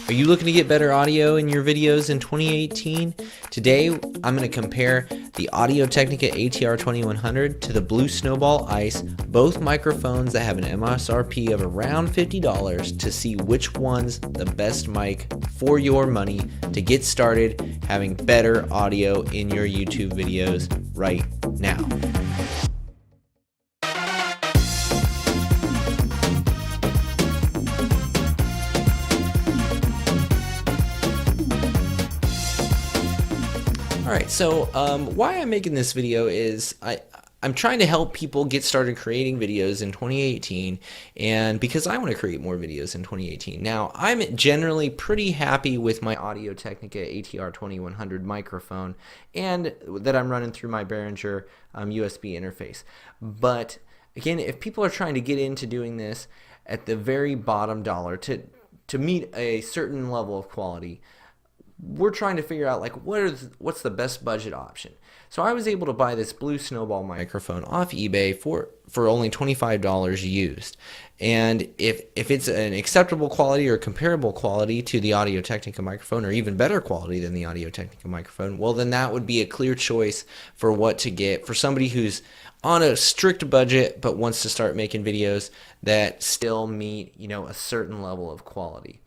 Are you looking to get better audio in your videos in 2018? Today, I'm going to compare the Audiotechnica ATR2100 to the Blue Snowball Ice, both microphones that have an MSRP of around $50, to see which one's the best mic for your money to get started having better audio in your YouTube videos right now. Alright, so why I'm making this video is I'm trying to help people get started creating videos in 2018, and because I want to create more videos in 2018. Now, I'm generally pretty happy with my Audiotechnica ATR2100 microphone and that I'm running through my Behringer USB interface. But again, if people are trying to get into doing this at the very bottom dollar to meet a certain level of quality, we're trying to figure out like what's the best budget option. So I was able to buy this Blue Snowball microphone off eBay for only $25 used. And if it's an acceptable quality or comparable quality to the Audio-Technica microphone, or even better quality than the Audio-Technica microphone, well, then that would be a clear choice for what to get for somebody who's on a strict budget but wants to start making videos that still meet, a certain level of quality.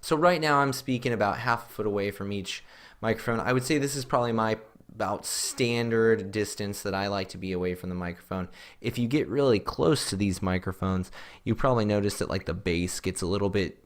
So right now I'm speaking about half a foot away from each microphone. I would say this is probably my about standard distance that I like to be away from the microphone. If you get really close to these microphones, you probably notice that like the bass gets a little bit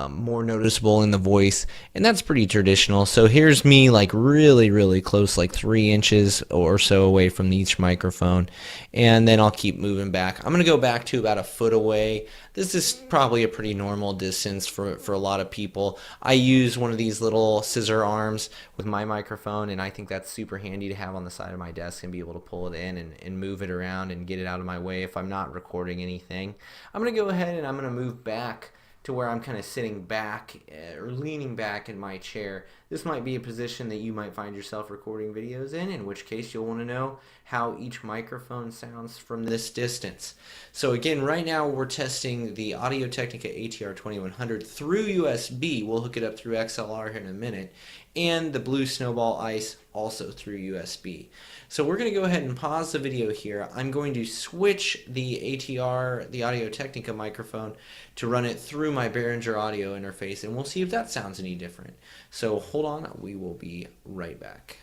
more noticeable in the voice, and that's pretty traditional. So here's me like really close, like 3 inches or so away from each microphone, and then I'll keep moving back. I'm gonna go back to about a foot away. This is probably a pretty normal distance for a lot of people. I use one of these little scissor arms with my microphone, and I think that's super handy to have on the side of my desk and be able to pull it in and move it around and get it out of my way if I'm not recording anything. I'm gonna go ahead and I'm gonna move back to where I'm kind of sitting back or leaning back in my chair. This might be a position that you might find yourself recording videos in which case you'll want to know how each microphone sounds from this distance. So again, right now we're testing the Audio-Technica ATR2100 through USB. We'll hook it up through XLR here in a minute, and the Blue Snowball Ice also through USB. So we're going to go ahead and pause the video here. I'm going to switch the ATR, the Audio-Technica microphone, to run it through my Behringer audio interface, and we'll see if that sounds any different. So hold on, we will be right back.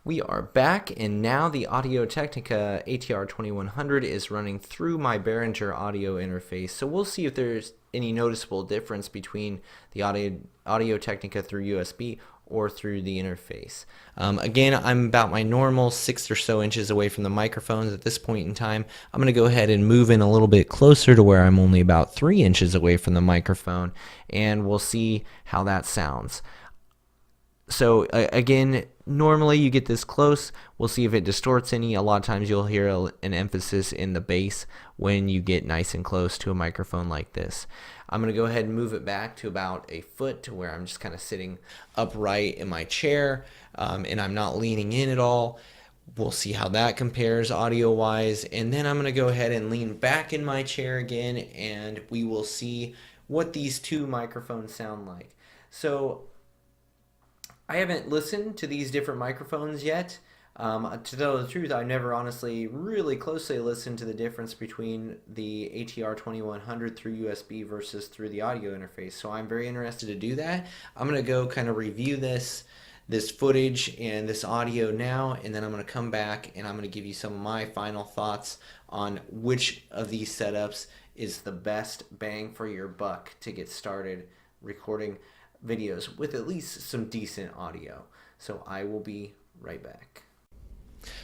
We are back, and now the Audio-Technica ATR2100 is running through my Behringer audio interface. So we'll see if there's any noticeable difference between the Audio-Technica through USB or through the interface. Again, I'm about my normal 6 or so inches away from the microphones at this point in time. I'm going to go ahead and move in a little bit closer to where I'm only about 3 inches away from the microphone, and we'll see how that sounds. So again, normally you get this close. We'll see if it distorts any. A lot of times you'll hear an emphasis in the bass when you get nice and close to a microphone like this. I'm going to go ahead and move it back to about a foot to where I'm just kind of sitting upright in my chair, and I'm not leaning in at all. We'll see how that compares audio-wise, and then I'm going to go ahead and lean back in my chair again, and we will see what these two microphones sound like. So I haven't listened to these different microphones yet. To tell the truth, I've never honestly really closely listened to the difference between the ATR2100 through USB versus through the audio interface. So I'm very interested to do that. I'm going to go kind of review this footage and this audio now, and then I'm going to come back and I'm going to give you some of my final thoughts on which of these setups is the best bang for your buck to get started recording videos with at least some decent audio. So I will be right back.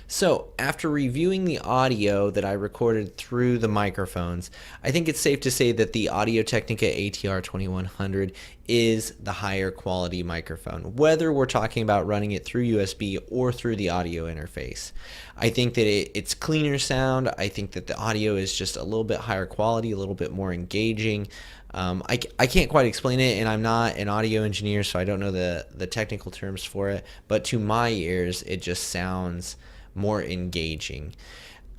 So after reviewing the audio that I recorded through the microphones, I think it's safe to say that the Audio-Technica ATR2100 is the higher quality microphone, whether we're talking about running it through USB or through the audio interface. I think that it's cleaner sound. I think that the audio is just a little bit higher quality, a little bit more engaging. I can't quite explain it, and I'm not an audio engineer, so I don't know the technical terms for it, but to my ears, it just sounds more engaging.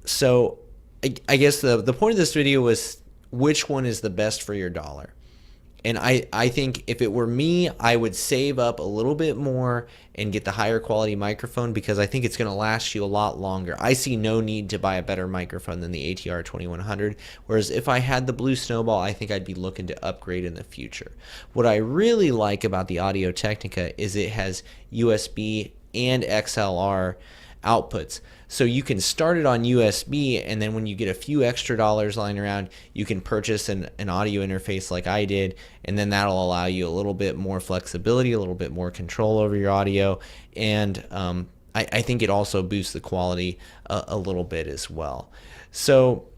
So I guess the point of this video was which one is the best for your dollar. And I think if it were me, I would save up a little bit more and get the higher quality microphone, because I think it's going to last you a lot longer. I see no need to buy a better microphone than the ATR2100, whereas if I had the blue Snowball, I think I'd be looking to upgrade in the future. What I really like about the Audiotechnica is it has USB and XLR outputs. So you can start it on USB, and then when you get a few extra dollars lying around, you can purchase an audio interface like I did, and then that'll allow you a little bit more flexibility, a little bit more control over your audio, and I think it also boosts the quality a little bit as well. So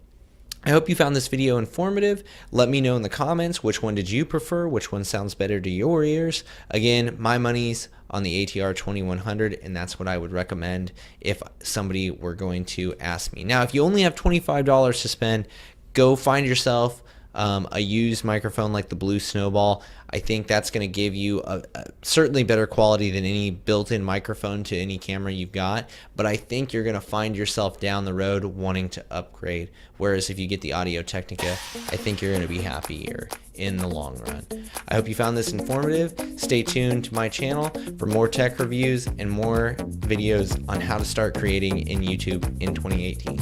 I hope you found this video informative. Let me know in the comments, which one did you prefer? Which one sounds better to your ears? Again, my money's on the ATR2100, and that's what I would recommend if somebody were going to ask me. Now, if you only have $25 to spend, go find yourself a used microphone like the blue Snowball. I think that's going to give you a certainly better quality than any built-in microphone to any camera you've got, but I think you're going to find yourself down the road wanting to upgrade, whereas if you get the Audio-Technica, I think you're going to be happier in the long run. I hope you found this informative. Stay tuned to my channel for more tech reviews and more videos on how to start creating in YouTube in 2018.